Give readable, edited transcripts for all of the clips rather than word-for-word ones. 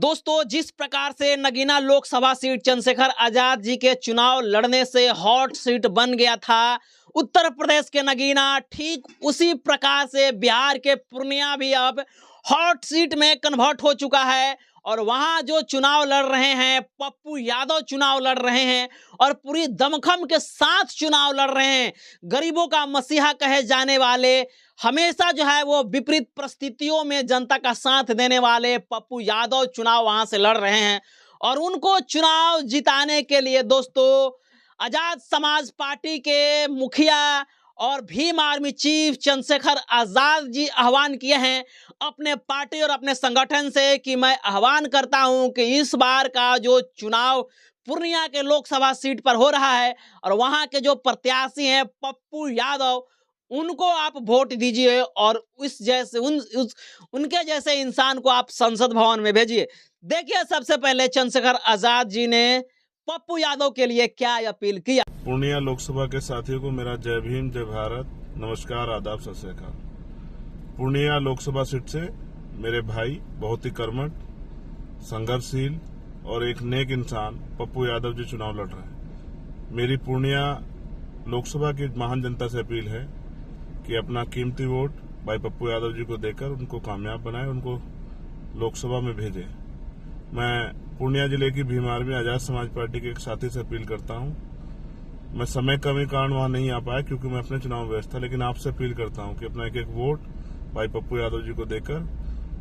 दोस्तों, जिस प्रकार से नगीना लोकसभा सीट चंद्रशेखर आजाद जी के चुनाव लड़ने से हॉट सीट बन गया था उत्तर प्रदेश के नगीना, ठीक उसी प्रकार से बिहार के पूर्णिया भी अब हॉट सीट में कन्वर्ट हो चुका है। और वहां जो चुनाव लड़ रहे हैं, पप्पू यादव चुनाव लड़ रहे हैं और पूरी दमखम के साथ चुनाव लड़ रहे हैं। गरीबों का मसीहा कहे जाने वाले, हमेशा जो है वो विपरीत परिस्थितियों में जनता का साथ देने वाले पप्पू यादव चुनाव वहां से लड़ रहे हैं। और उनको चुनाव जिताने के लिए दोस्तों, आजाद समाज पार्टी के मुखिया और भीम आर्मी चीफ चंद्रशेखर आजाद जी आह्वान किए हैं अपने पार्टी और अपने संगठन से कि मैं आह्वान करता हूं कि इस बार का जो चुनाव पूर्णिया के लोकसभा सीट पर हो रहा है और वहां के जो प्रत्याशी हैं पप्पू यादव, उनको आप वोट दीजिए और उनके जैसे इंसान को आप संसद भवन में भेजिए। देखिए, सबसे पहले चंद्रशेखर आजाद जी ने पप्पू यादव के लिए क्या अपील किया। पूर्णिया लोकसभा के साथियों को मेरा जय भीम, जय भारत, नमस्कार, आदाब, सत श्री अकाल। पूर्णिया लोकसभा सीट से मेरे भाई, बहुत ही कर्मठ, संघर्षशील और एक नेक इंसान पप्पू यादव जी चुनाव लड़ रहे हैं। मेरी पूर्णिया लोकसभा की महान जनता से अपील है कि अपना कीमती वोट भाई पप्पू यादव जी को देकर उनको कामयाब बनाए, उनको लोकसभा में भेजे। मैं पूर्णिया जिले की भीम आर्मी आजाद समाज पार्टी के एक साथी से अपील करता हूं। मैं समय कमी कारण वहां नहीं आ पाया क्योंकि मैं अपने चुनाव व्यस्त था, लेकिन आपसे अपील करता हूं कि अपना एक एक वोट भाई पप्पू यादव जी को देकर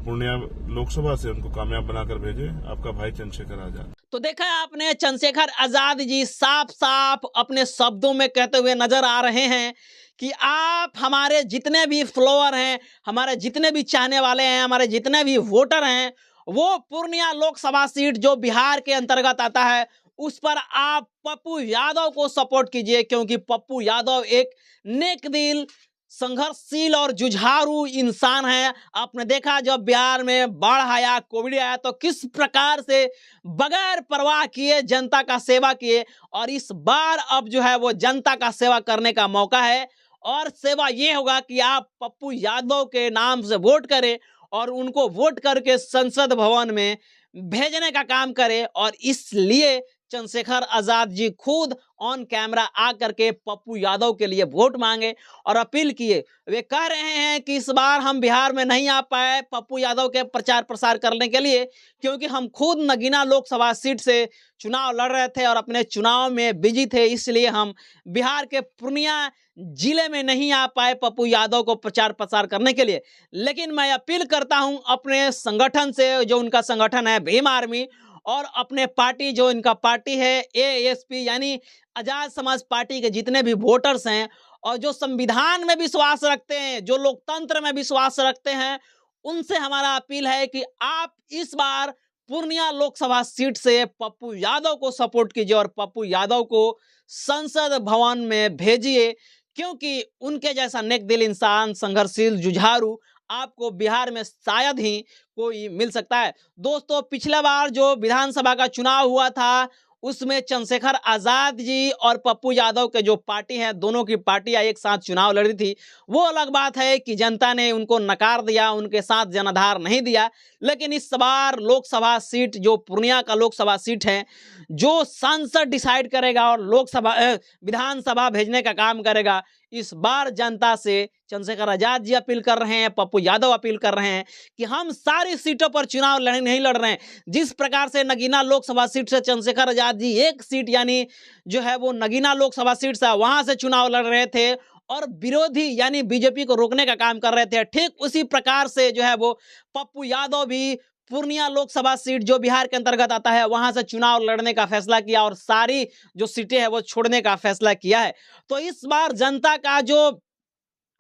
पूर्णिया लोकसभा से उनको कामयाब बनाकर भेजे। आपका भाई चंद्रशेखर आजाद। तो देखा आपने, चंद्रशेखर आजाद जी साफ साफ अपने शब्दों में कहते हुए नजर आ रहे हैं कि आप हमारे जितने भी फॉलोअर हैं, हमारे जितने भी चाहने वाले हैं, हमारे जितने भी वोटर हैं, वो पूर्णिया लोकसभा सीट जो बिहार के अंतर्गत आता है उस पर आप पप्पू यादव को सपोर्ट कीजिए, क्योंकि पप्पू यादव एक नेक दिल, संघर्षशील और जुझारू इंसान है। आपने देखा जब बिहार में बाढ़ आया, कोविड आया, तो किस प्रकार से बगैर परवाह किए जनता का सेवा किए। और इस बार अब जो है वो जनता का सेवा करने का मौका है और सेवा ये होगा कि आप पप्पू यादव के नाम से वोट करें और उनको वोट करके संसद भवन में भेजने का काम करें। और इसलिए चंद्रशेखर आजाद जी खुद ऑन कैमरा आकर के पप्पू यादव के लिए वोट मांगे और अपील किए। वे कह रहे हैं कि इस बार हम बिहार में नहीं आ पाए पप्पू यादव के प्रचार प्रसार करने के लिए, क्योंकि हम खुद नगीना लोकसभा सीट से चुनाव लड़ रहे थे और अपने चुनाव में बिजी थे, इसलिए हम बिहार के पूर्णिया जिले में नहीं आ पाए पप्पू यादव को प्रचार प्रसार करने के लिए। लेकिन मैं अपील करता हूं अपने संगठन से, जो उनका संगठन है भीम आर्मी, और अपने पार्टी जो इनका पार्टी है एएसपी यानी आजाद समाज पार्टी के जितने भी वोटर्स हैं और जो संविधान में विश्वास रखते हैं, जो लोकतंत्र में विश्वास रखते हैं, उनसे हमारा अपील है कि आप इस बार पूर्णिया लोकसभा सीट से पप्पू यादव को सपोर्ट कीजिए और पप्पू यादव को संसद भवन में भेजिए, क्योंकि उनके जैसा नेक दिल इंसान, संघर्षशील, जुझारू आपको बिहार में शायद ही कोई मिल सकता है। दोस्तों, पिछला बार जो विधानसभा का चुनाव हुआ था उसमें चंद्रशेखर आजाद जी और पप्पू यादव के जो पार्टी है, दोनों की पार्टियां एक साथ चुनाव लड़ी थी। वो अलग बात है कि जनता ने उनको नकार दिया, उनके साथ जनाधार नहीं दिया। लेकिन इस बार लोकसभा सीट जो पूर्णिया का लोकसभा सीट है, जो सांसद डिसाइड करेगा और लोकसभा विधानसभा भेजने का काम करेगा, इस बार जनता से चंद्रशेखर आजाद जी अपील कर रहे हैं, पप्पू यादव अपील कर रहे हैं कि हम सारी सीटों पर चुनाव नहीं लड़ रहे हैं। जिस प्रकार से नगीना लोकसभा सीट से चंद्रशेखर आजाद जी एक सीट यानी जो है वो नगीना लोकसभा सीट से वहां से चुनाव लड़ रहे थे और विरोधी यानी बीजेपी को रोकने का काम कर रहे थे, ठीक उसी प्रकार से जो है वो पप्पू यादव भी पूर्णिया लोकसभा सीट जो बिहार के अंतर्गत आता है वहां से चुनाव लड़ने का फैसला किया और सारी जो सीटें हैं वो छोड़ने का फैसला किया है। तो इस बार जनता का जो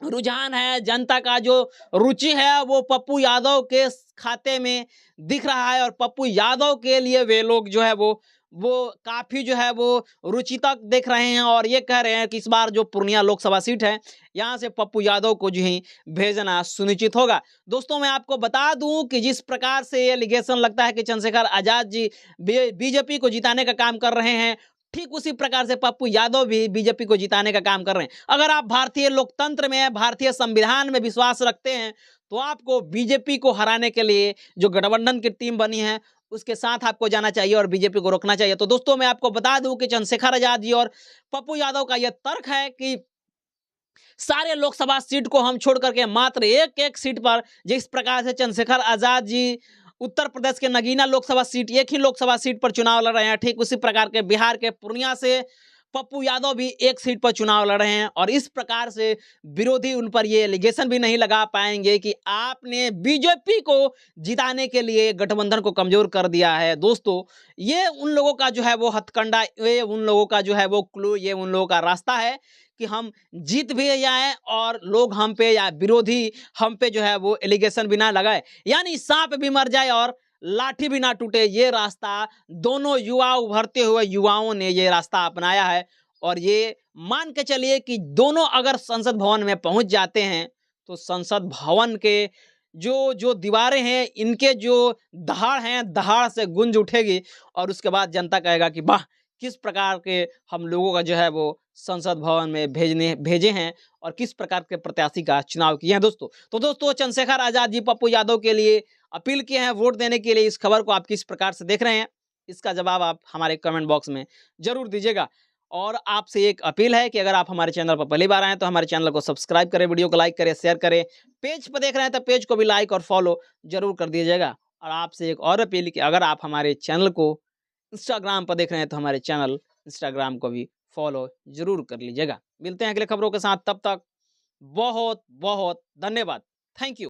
रुझान है, जनता का जो रुचि है, वो पप्पू यादव के खाते में दिख रहा है और पप्पू यादव के लिए वे लोग जो है वो काफी जो है वो रुचि तक देख रहे हैं और ये कह रहे हैं कि इस बार जो पूर्णिया लोकसभा सीट है यहाँ से पप्पू यादव को जो ही भेजना सुनिश्चित होगा। दोस्तों, मैं आपको बता दूं कि जिस प्रकार से ये एलिगेशन लगता है कि चंद्रशेखर आजाद जी बीजेपी को जिताने का काम कर रहे हैं, ठीक उसी प्रकार से पप्पू यादव भी बीजेपी को जिताने का काम कर रहे हैं। अगर आप भारतीय लोकतंत्र में, भारतीय संविधान में विश्वास रखते हैं तो आपको बीजेपी को हराने के लिए जो गठबंधन की टीम बनी है उसके साथ आपको जाना चाहिए और बीजेपी को रोकना चाहिए। तो दोस्तों मैं आपको बता दूं कि चंद्रशेखर आजाद जी और पप्पू यादव का यह तर्क है कि सारे लोकसभा सीट को हम छोड़ करके मात्र एक सीट पर, जिस प्रकार से चंद्रशेखर आजाद जी उत्तर प्रदेश के नगीना लोकसभा सीट, एक ही लोकसभा सीट पर चुनाव लड़ रहे हैं, ठीक उसी प्रकार के बिहार के पूर्णिया से पप्पू यादव भी एक सीट पर चुनाव लड़ रहे हैं। और इस प्रकार से विरोधी उन पर ये एलिगेशन भी नहीं लगा पाएंगे कि आपने बीजेपी को जिताने के लिए गठबंधन को कमजोर कर दिया है। दोस्तों ये उन लोगों का जो है वो हथकंडा, ये उन लोगों का जो है वो क्लू, ये उन लोगों का रास्ता है कि हम जीत भी जाएं और लोग हम पे या विरोधी हम पे जो है वो एलिगेशन भी ना लगाए, यानी सांप भी मर जाए और लाठी भी ना टूटे। ये रास्ता दोनों युवा, उभरते हुए युवाओं ने ये रास्ता अपनाया है। और ये मान के चलिए कि दोनों अगर संसद भवन में पहुंच जाते हैं तो संसद भवन के जो जो दीवारें हैं, इनके जो दहाड़ हैं, दहाड़ से गूंज उठेगी और उसके बाद जनता कहेगा कि वाह, किस प्रकार के हम लोगों का जो है वो संसद भवन में भेजे हैं और किस प्रकार के प्रत्याशी का चुनाव किए हैं। तो दोस्तों चंद्रशेखर आजाद जी पप्पू यादव के लिए अपील किए हैं वोट देने के लिए। इस खबर को आप किस प्रकार से देख रहे हैं, इसका जवाब आप हमारे कमेंट बॉक्स में जरूर दीजिएगा। और आपसे एक अपील है कि अगर आप हमारे चैनल पर पहली बार आए तो हमारे चैनल को सब्सक्राइब करें, वीडियो को लाइक करें, शेयर करें। पेज पर देख रहे हैं तो पेज को भी लाइक और फॉलो जरूर कर दीजिएगा। और आपसे एक और अपील कि अगर आप हमारे चैनल को इंस्टाग्राम पर देख रहे हैं तो हमारे चैनल इंस्टाग्राम को भी फॉलो जरूर कर लीजिएगा। मिलते हैं अगले खबरों के साथ, तब तक बहुत बहुत धन्यवाद। Thank you.